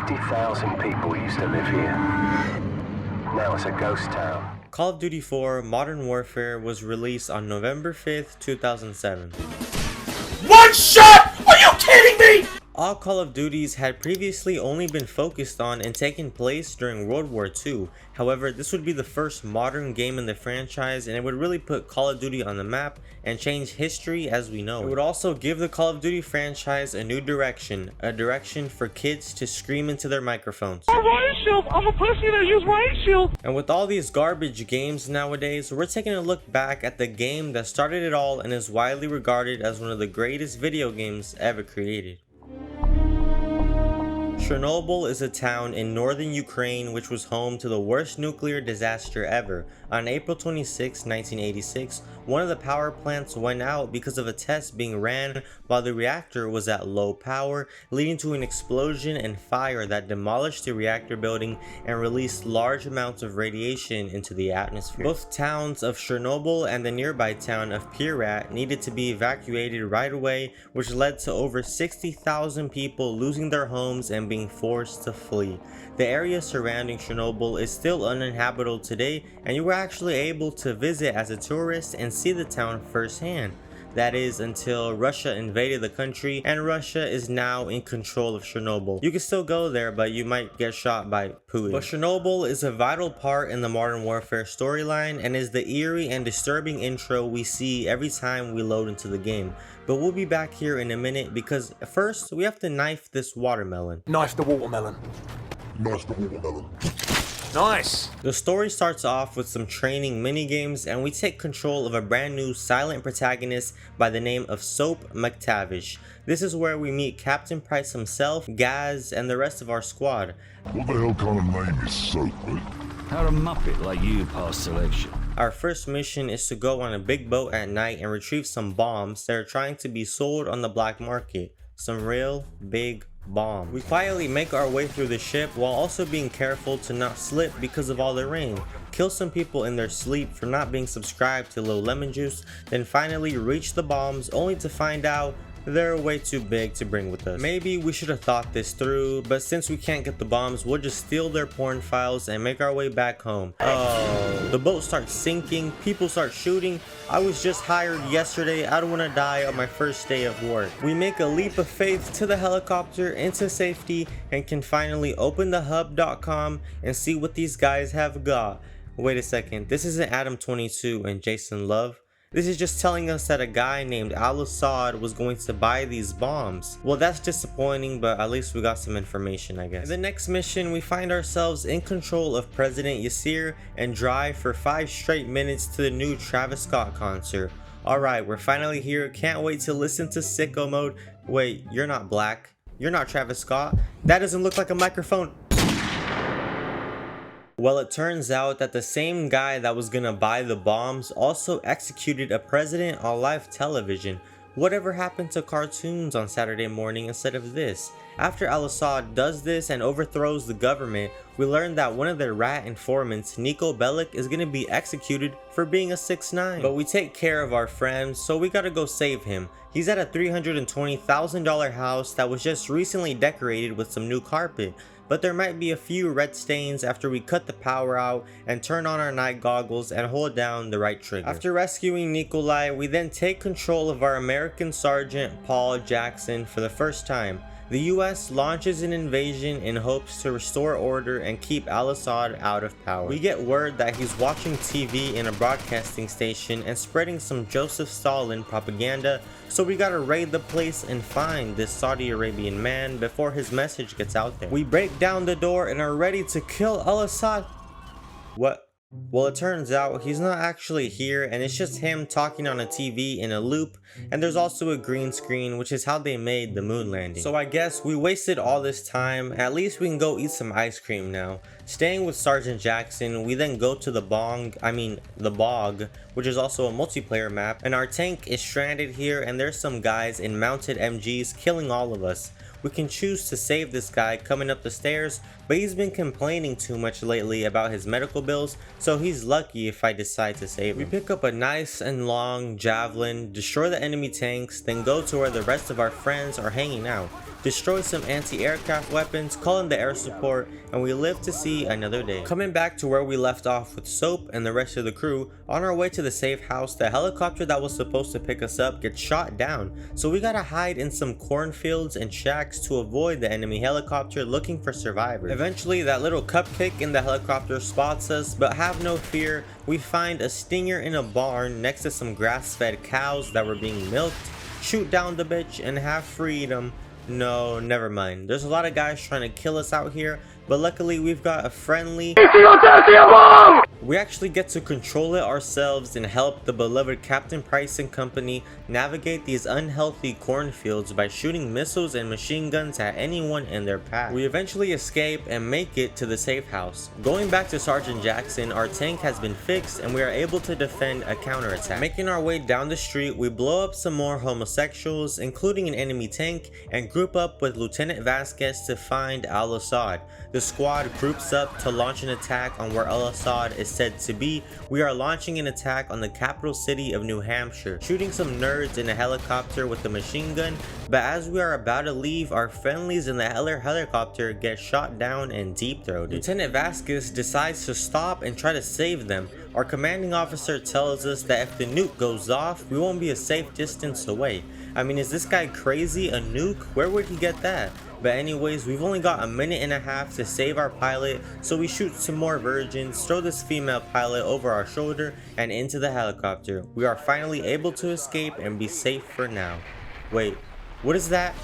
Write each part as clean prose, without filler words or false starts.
50,000 people used to live here. Now it's a ghost town. Call of Duty 4 Modern Warfare was released on November 5th, 2007. One shot! Are you kidding me? All Call of Duties had previously only been focused on and taken place during World War II. However, this would be the first modern game in the franchise, and it would really put Call of Duty on the map and change history as we know. It would also give the Call of Duty franchise a new direction, a direction for kids to scream into their microphones. Riot shield! I'm a pussy that use riot shield! And with all these garbage games nowadays, we're taking a look back at the game that started it all and is widely regarded as one of the greatest video games ever created. Chernobyl is a town in northern Ukraine which was home to the worst nuclear disaster ever. On April 26, 1986, one of the power plants went out because of a test being ran while the reactor was at low power, leading to an explosion and fire that demolished the reactor building and released large amounts of radiation into the atmosphere. Both towns of Chernobyl and the nearby town of Pirat needed to be evacuated right away, which led to over 60,000 people losing their homes and being forced to flee. The area surrounding Chernobyl is still uninhabitable today, and you were actually able to visit as a tourist and see the town firsthand. That is until Russia invaded the country, and Russia is now in control of Chernobyl. You can still go there, but you might get shot by Putin. But Chernobyl is a vital part in the Modern Warfare storyline and is the eerie and disturbing intro we see every time we load into the game. But we'll be back here in a minute because first we have to knife this watermelon. Knife the watermelon. Knife the watermelon. Nice! The story starts off with some training minigames, and we take control of a brand new silent protagonist by the name of Soap McTavish. This is where we meet Captain Price himself, Gaz, and the rest of our squad. What the hell kind of name is Soap, mate? How a muppet like you pass selection? Our first mission is to go on a big boat at night and retrieve some bombs that are trying to be sold on the black market. Some real big bombs. We quietly make our way through the ship while also being careful to not slip because of all the rain. Kill some people in their sleep for not being subscribed to Lil Lemon Juice, then finally reach the bombs only to find out they're way too big to bring with us. Maybe we should have thought this through, but since we can't get the bombs, we'll just steal their porn files and make our way back home. Oh, the boat starts sinking, people start shooting. I was just hired yesterday, I don't want to die on my first day of work. We make a leap of faith to the helicopter into safety and can finally open the hub.com and see what these guys have got. Wait a second, this isn't Adam 22 and Jason Love. This is just telling us that a guy named Al-Assad was going to buy these bombs. Well, that's disappointing, but at least we got some information, I guess. In the next mission, we find ourselves in control of President Yasir and drive for 5 straight minutes to the new Travis Scott concert. Alright, we're finally here. Can't wait to listen to Sicko Mode. Wait, you're not black. You're not Travis Scott. That doesn't look like a microphone. Well, it turns out that the same guy that was gonna buy the bombs also executed a president on live television. Whatever happened to cartoons on Saturday morning instead of this? After Al-Assad does this and overthrows the government, we learn that one of their rat informants, Niko Bellic, is gonna be executed for being a 6ix9ine. But we take care of our friend, so we gotta go save him. He's at a $320,000 house that was just recently decorated with some new carpet. But there might be a few red stains after we cut the power out and turn on our night goggles and hold down the right trigger. After rescuing Nikolai, we then take control of our American Sergeant Paul Jackson for the first time. The US launches an invasion in hopes to restore order and keep Al-Assad out of power. We get word that he's watching TV in a broadcasting station and spreading some Joseph Stalin propaganda, so we gotta raid the place and find this Saudi Arabian man before his message gets out there. We break down the door and are ready to kill Al-Assad. What? Well, it turns out he's not actually here, and it's just him talking on a TV in a loop, and there's also a green screen, which is how they made the moon landing. So I guess we wasted all this time. At least we can go eat some ice cream now. Staying with Sergeant Jackson, we then go to the bog, which is also a multiplayer map, and our tank is stranded here, and there's some guys in mounted MGs killing all of us. we can choose to save this guy coming up the stairs, but he's been complaining too much lately about his medical bills, so he's lucky if I decide to save him. We pick up a nice and long javelin, destroy the enemy tanks, then go to where the rest of our friends are hanging out, destroy some anti-aircraft weapons, call in the air support, and we live to see another day. Coming back to where we left off with Soap and the rest of the crew, on our way to the safe house, the helicopter that was supposed to pick us up gets shot down, so we gotta hide in some cornfields and shacks to avoid the enemy helicopter looking for survivors. Eventually, that little cupcake in the helicopter spots us, but have no fear, we find a stinger in a barn next to some grass-fed cows that were being milked, shoot down the bitch, and have freedom. No, never mind. There's a lot of guys trying to kill us out here, but luckily we've got a friendly... We actually get to control it ourselves and help the beloved Captain Price and company navigate these unhealthy cornfields by shooting missiles and machine guns at anyone in their path. We eventually escape and make it to the safe house. Going back to Sergeant Jackson, our tank has been fixed and we are able to defend a counterattack. Making our way down the street, we blow up some more homosexuals, including an enemy tank, and group up with Lieutenant Vasquez to find Al-Assad. The squad groups up to launch an attack on where Al-Assad is said to be. We are launching an attack on the capital city of New Hampshire, shooting some nerds in a helicopter with a machine gun, but as we are about to leave, our friendlies in the helicopter get shot down and deep-throated. Lieutenant Vasquez decides to stop and try to save them. Our commanding officer tells us that if the nuke goes off, we won't be a safe distance away. I mean, is this guy crazy? A nuke? Where would he get that? But anyways, we've only got a minute and a half to save our pilot, so we shoot some more virgins, throw this female pilot over our shoulder, and into the helicopter. We are finally able to escape and be safe for now. Wait, what is that?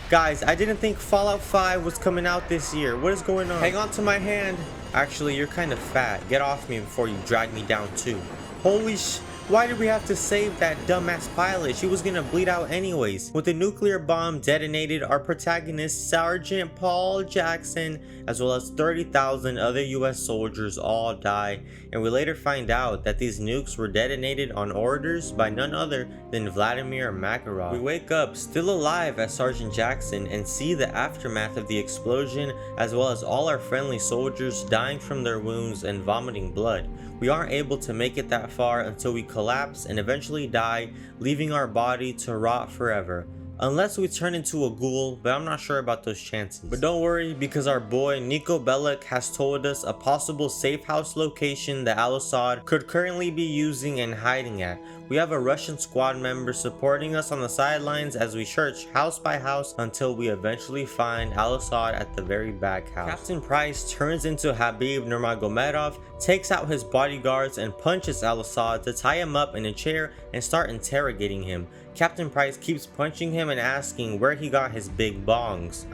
Guys, I didn't think Fallout 5 was coming out this year. What is going on? Hang on to my hand. Actually, you're kind of fat. Get off me before you drag me down too. Holy sh... Why did we have to save that dumbass pilot? She was gonna bleed out anyways. With the nuclear bomb detonated, our protagonist, Sergeant Paul Jackson, as well as 30,000 other US soldiers all die, and we later find out that these nukes were detonated on orders by none other than Vladimir Makarov. We wake up still alive as Sergeant Jackson and see the aftermath of the explosion, as well as all our friendly soldiers dying from their wounds and vomiting blood. We aren't able to make it that far until we collapse and eventually die, leaving our body to rot forever. Unless we turn into a ghoul, but I'm not sure about those chances. But don't worry, because our boy Nico Bellic has told us a possible safe house location that Al-Assad could currently be using and hiding at. We have a Russian squad member supporting us on the sidelines as we search house by house until we eventually find Al-Assad at the very back house. Captain Price turns into Habib Nurmagomedov, takes out his bodyguards and punches Al-Assad to tie him up in a chair and start interrogating him. Captain Price keeps punching him and asking where he got his big bombs.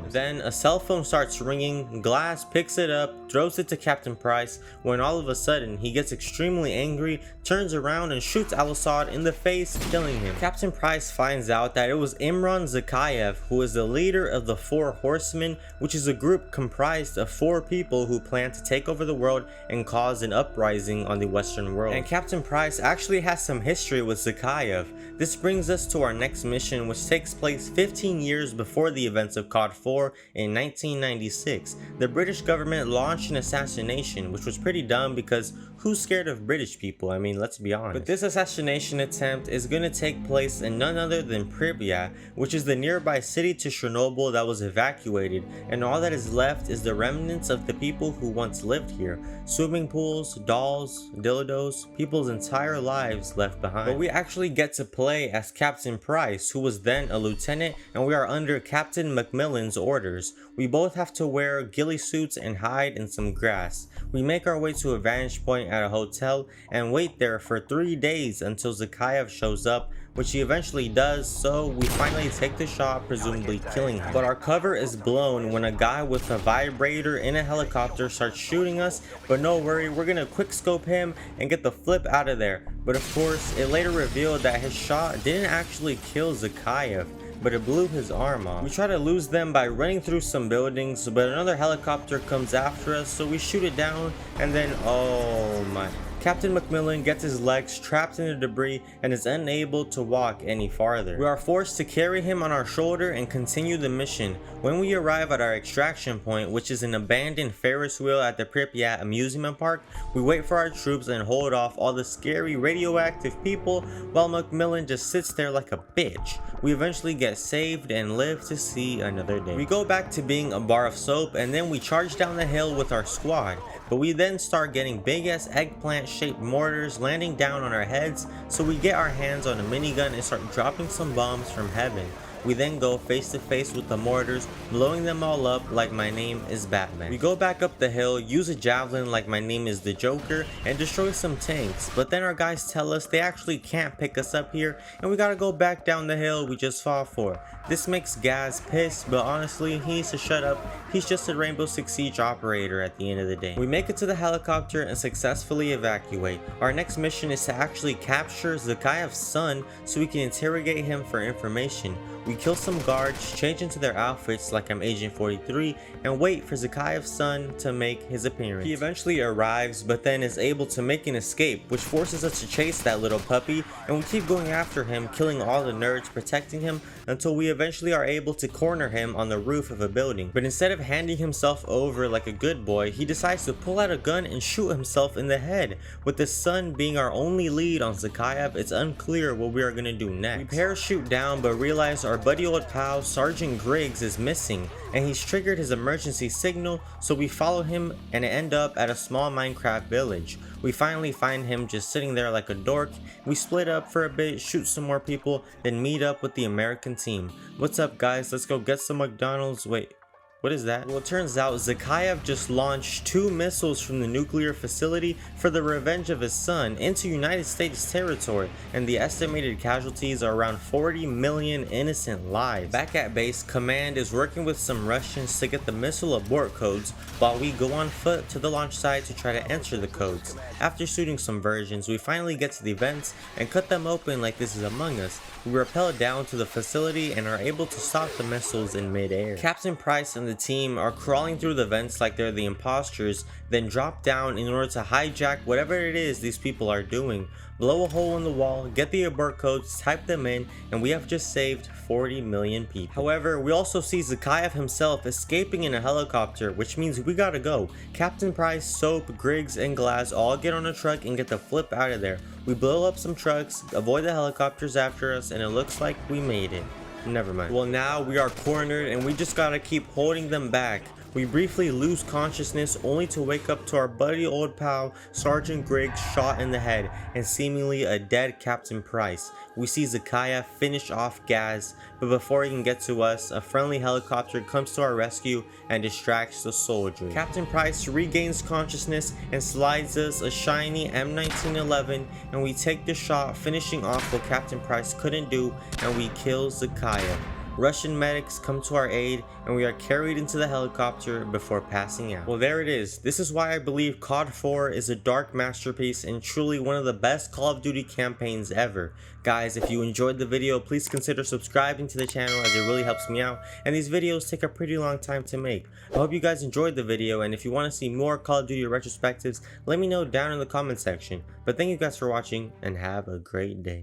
Then a cell phone starts ringing, Glass picks it up, throws it to Captain Price, when all of a sudden he gets extremely angry, turns around and shoots Al-Assad in the face, killing him. Captain Price finds out that it was Imran Zakayev, who is the leader of the Four Horsemen, which is a group comprised of 4 people who plan to take over the world and cause an uprising on the Western world. And Captain Price actually has some history with Zakayev. This brings us to our next mission, which takes place 15 years before the events of COD 4 in 1996. The British government launched an assassination, which was pretty dumb because who's scared of British people? I mean, let's be honest. But this assassination attempt is going to take place in none other than Pripyat, which is the nearby city to Chernobyl that was evacuated, and all that is left is the remnants of the people who once lived here. Swimming pools, dolls, dildos, people's entire lives left behind. But we actually get to play as Captain Price, who was then a lieutenant, and we are under Captain Macmillan's orders. We both have to wear ghillie suits and hide in some grass. We make our way to a vantage point at a hotel and wait there for 3 days until Zakayev shows up, which he eventually does, so we finally take the shot, presumably killing him. But our cover is blown when a guy with a vibrator in a helicopter starts shooting us, but no worry, we're gonna quick scope him and get the flip out of there. But of course, it later revealed that his shot didn't actually kill Zakayev, but it blew his arm off. We try to lose them by running through some buildings, but another helicopter comes after us, so we shoot it down, and then, oh my Captain McMillan gets his legs trapped in the debris and is unable to walk any farther. We are forced to carry him on our shoulder and continue the mission. When we arrive at our extraction point, which is an abandoned Ferris wheel at the Pripyat amusement park, we wait for our troops and hold off all the scary radioactive people while McMillan just sits there like a bitch. We eventually get saved and live to see another day. We go back to being a bar of soap and then we charge down the hill with our squad, but we then start getting big ass eggplant shaped mortars landing down on our heads, so we get our hands on a minigun and start dropping some bombs from heaven. We then go face to face with the mortars, blowing them all up like my name is Batman. We go back up the hill, use a javelin like my name is the Joker, and destroy some tanks, but then our guys tell us they actually can't pick us up here and we gotta go back down the hill we just fought for. This makes Gaz pissed, but honestly he needs to shut up. He's just a Rainbow Six Siege operator at the end of the day. We make it to the helicopter and successfully evacuate. Our next mission is to actually capture Zakayev's son so we can interrogate him for information. We kill some guards, change into their outfits like I'm Agent 43, and wait for Zakayev's son to make his appearance. He eventually arrives, but then is able to make an escape, which forces us to chase that little puppy, and we keep going after him, killing all the nerds protecting him until we eventually are able to corner him on the roof of a building. But instead of handing himself over like a good boy, he decides to pull out a gun and shoot himself in the head. With the son being our only lead on Zakayev, it's unclear what we are gonna do next. We parachute down but realize our buddy old pal Sergeant Griggs is missing and he's triggered his emergency signal, so we follow him and end up at a small Minecraft village. We finally find him just sitting there like a dork. We split up for a bit, shoot some more people, then meet up with the American team. What's up guys, let's go get some McDonald's. Wait, what is that? Well, it turns out Zakayev just launched 2 missiles from the nuclear facility for the revenge of his son into United States territory, and the estimated casualties are around 40 million innocent lives. Back at base, Command is working with some Russians to get the missile abort codes, while we go on foot to the launch site to try to enter the codes. After shooting some versions, we finally get to the vents and cut them open like this is Among Us. We rappel down to the facility and are able to stop the missiles in midair. Captain Price and the team are crawling through the vents like they're the imposters, then drop down in order to hijack whatever it is these people are doing. Blow a hole in the wall, get the abort codes, type them in, and we have just saved 40 million people. However, we also see Zakayev himself escaping in a helicopter, which means we gotta go. Captain Price, Soap, Griggs, and Glass all get on a truck and get the flip out of there. We blow up some trucks, avoid the helicopters after us, and it looks like we made it. Never mind. Well, now we are cornered and we just gotta keep holding them back. We briefly lose consciousness only to wake up to our buddy old pal Sergeant Griggs shot in the head and seemingly a dead Captain Price. We see Zakayev finish off Gaz, but before he can get to us, a friendly helicopter comes to our rescue and distracts the soldier. Captain Price regains consciousness and slides us a shiny M1911, and we take the shot, finishing off what Captain Price couldn't do, and we kill Zakayev. Russian medics come to our aid and we are carried into the helicopter before passing out. Well, there it is. This is why I believe COD 4 is a dark masterpiece and truly one of the best Call of Duty campaigns ever. Guys, if you enjoyed the video, please consider subscribing to the channel as it really helps me out, and these videos take a pretty long time to make. I hope you guys enjoyed the video, and if you want to see more Call of Duty retrospectives, let me know down in the comment section. But thank you guys for watching and have a great day.